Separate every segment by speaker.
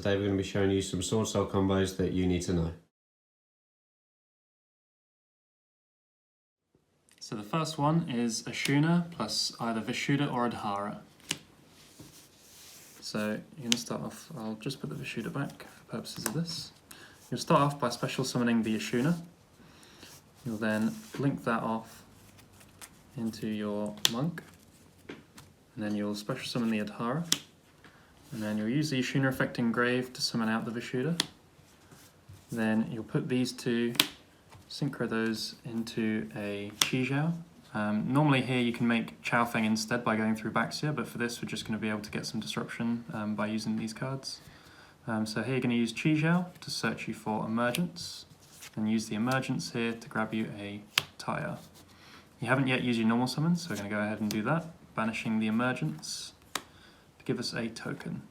Speaker 1: Today we're going to be showing you some sword soul combos that you need to know.
Speaker 2: So the first one is Ashuna plus either Vishuddha or Adhara. So you're going to start off, I'll just put the Vishuddha back for purposes of this. You'll start off by special summoning the Ashuna. You'll then link that off into your monk. And then you'll special summon the Adhara. And then you'll use the Ashuna effect engrave to summon out the Vishuddha. Then you'll put these two, synchro those into a YuGiOh. Normally here you can make Chao Feng instead by going through Baxia, but for this we're just going to be able to get some disruption by using these cards. So here you're going to use YuGiOh to search you for emergence, and use the emergence here to grab you a Taya. You haven't yet used your normal summon, so we're going to go ahead and do that, banishing the emergence to give us a token.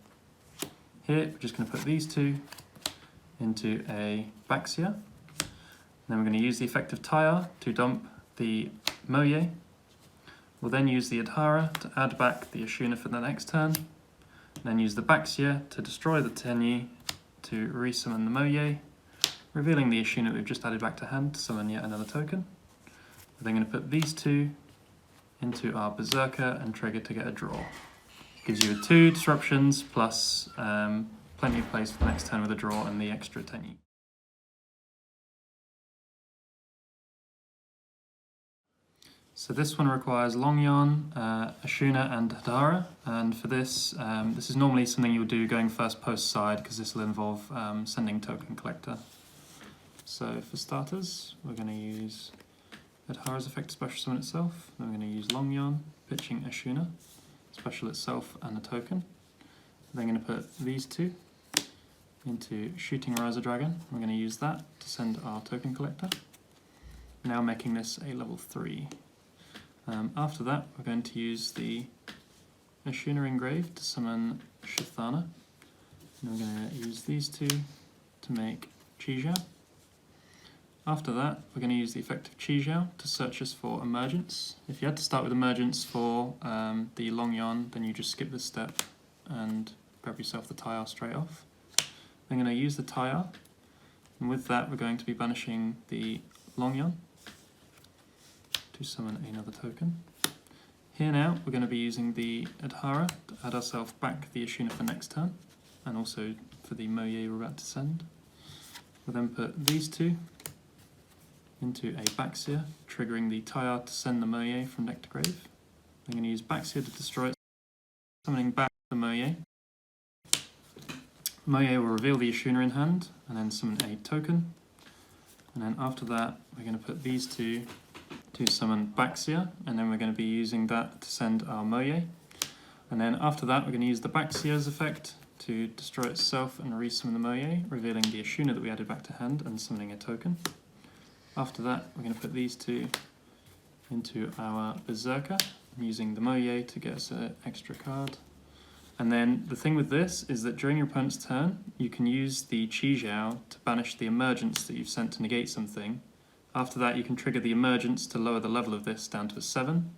Speaker 2: Here we're just going to put these two into a Baxia. Then we're going to use the effect of Taya to dump the Moye. We'll then use the Adhara to add back the Ashuna for the next turn. Then use the Baxia to destroy the Tenyi to resummon the Moye, revealing the Ashuna that we've just added back to hand to summon yet another token. We're then going to put these two into our Berserker and trigger to get a draw. Gives you 2 disruptions plus plenty of place for the next turn with a draw and the extra Tenyi. So this one requires Longyon, Ashuna and Adhara, and for this, this is normally something you'll do going first post side because this will involve sending token collector. So for starters, we're going to use Adhara's effect to special summon itself, then we're going to use Longyon, pitching Ashuna, special itself and a token. Then I'm going to put these two into Shooting Riser Dragon. We're going to use that to send our token collector. Now making this a level 3. After that, we're going to use the Ashuna engrave to summon Shithana. And we're going to use these two to make YuGiOh. After that, we're going to use the effect of YuGiOh to search us for emergence. If you had to start with emergence for the Longyon, then you just skip this step and grab yourself the Tayar straight off. I'm going to use the Tayar, and with that we're going to be banishing the Longyon to summon another token. Here now we're going to be using the Adhara to add ourselves back the Ashuna for next turn, and also for the Moye we're about to send. We'll then put these two into a Baxia, triggering the Tayar to send the Moye from deck to grave. I'm going to use Baxia to destroy it, summoning back the Moye. Moye will reveal the Ashuna in hand, and then summon a token. And then after that, we're going to put these two to summon Baxia, and then we're going to be using that to send our Moye. And then after that, we're going to use the Baxia's effect to destroy itself and resummon the Moye, revealing the Ashuna that we added back to hand and summoning a token. After that, we're going to put these two into our Berserker, using the Moye to get us an extra card. And then the thing with this is that during your opponent's turn, you can use the YuGiOh to banish the emergence that you've sent to negate something. After that, you can trigger the emergence to lower the level of this down to a 7.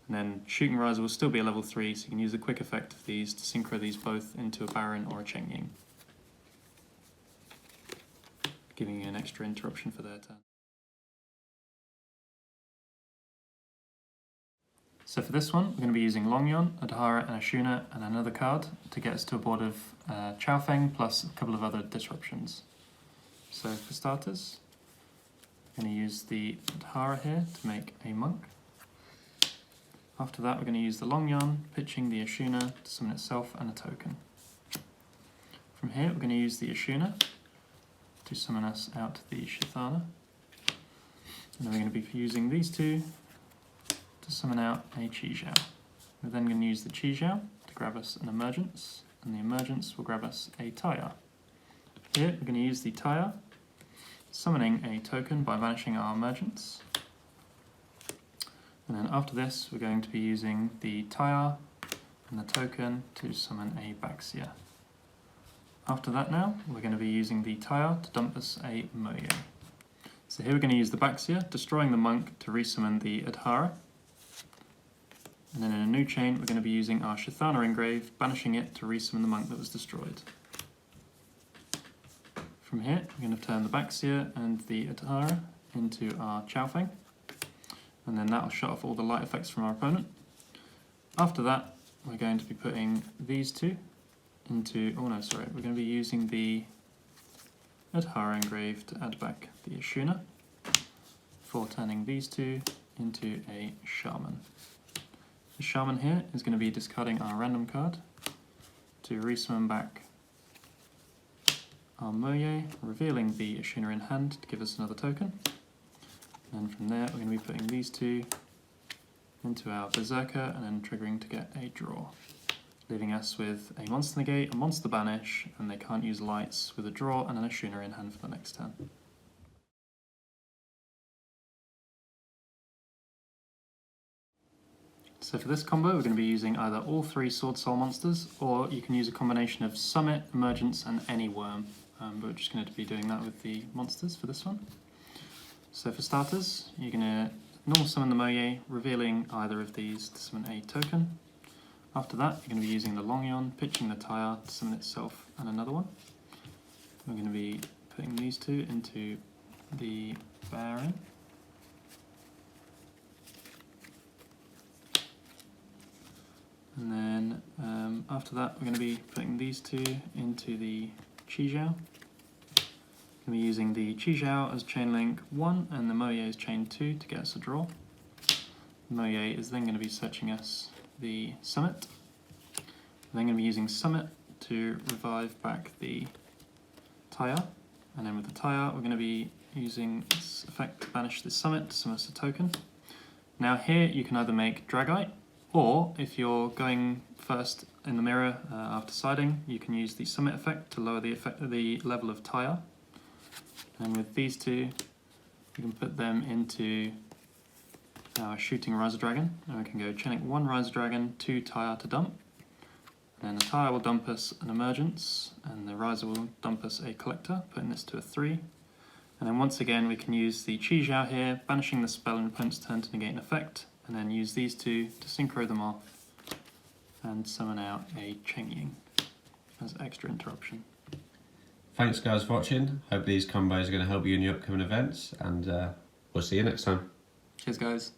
Speaker 2: And then Shooting Riser will still be a level 3, so you can use the quick effect of these to synchro these both into a Baron or a Chengying, giving you an extra interruption for their turn. So for this one, we're going to be using Longyon, Adhara and Ashuna and another card to get us to a board of Chao Feng plus a couple of other disruptions. So for starters, I'm going to use the Adhara here to make a monk. After that, we're going to use the Longyon, pitching the Ashuna to summon itself and a token. From here, we're going to use the Ashuna to summon us out the Shithana. And then we're going to be using these two to summon out a YuGiOh. We're then going to use the YuGiOh to grab us an emergence, and the emergence will grab us a Tayar. Here, we're going to use the Tayar, summoning a token by banishing our emergence. And then after this, we're going to be using the Tayar and the token to summon a Baxia. After that now, we're going to be using the Tayar to dump us a Moye. So here we're going to use the Baxia, destroying the monk to resummon the Adhara. And then in a new chain, we're going to be using our Shithana engrave, banishing it to resummon the monk that was destroyed. From here, we're going to turn the Baxia and the Adhara into our Chaofeng, and then that'll shut off all the light effects from our opponent. After that, we're going to be putting these two into, we're going to be using the Adhara engrave to add back the Ashuna, before turning these two into a Shaman. The Shaman here is going to be discarding our random card to resummon back our Moye, revealing the Ashuna in hand to give us another token. And from there we're going to be putting these two into our Berserker and then triggering to get a draw, leaving us with a monster negate, a monster banish, and they can't use lights, with a draw and an Ashuna in hand for the next turn. So for this combo we're going to be using either all three Swordsoul monsters, or you can use a combination of Summit, Emergence and any worm, but we're just going to be doing that with the monsters for this one. So for starters, you're going to normal summon the Moye, revealing either of these to summon a token. After that you're going to be using the Longyon, pitching the Taya to summon itself and another one. We're going to be putting these two into the Baron. And then after that we're going to be putting these two into the YuGiOh. We're going to be using the YuGiOh as chain link 1 and the Moye as chain 2 to get us a draw. The Moye is then going to be searching us the Summit. We're then going to be using Summit to revive back the Taya, and then with the Taya we're going to be using its effect to banish the Summit to summon us a token. Now here you can either make Dragite, or if you're going first in the mirror after siding, you can use the Summit effect to lower the level of Taya. And with these two, you can put them into our shooting Riser Dragon, and we can go chain link 1 Riser Dragon, 2 Taya to dump. And then the Taya will dump us an Emergence, and the Riser will dump us a Collector, putting this to a 3. And then once again we can use the YuGiOh here, banishing the spell in opponent's turn to negate an effect, and then use these two to synchro them off and summon out a Tenyi as extra interruption.
Speaker 1: Thanks guys for watching. Hope these combos are going to help you in your upcoming events, and we'll see you next time.
Speaker 2: Cheers guys.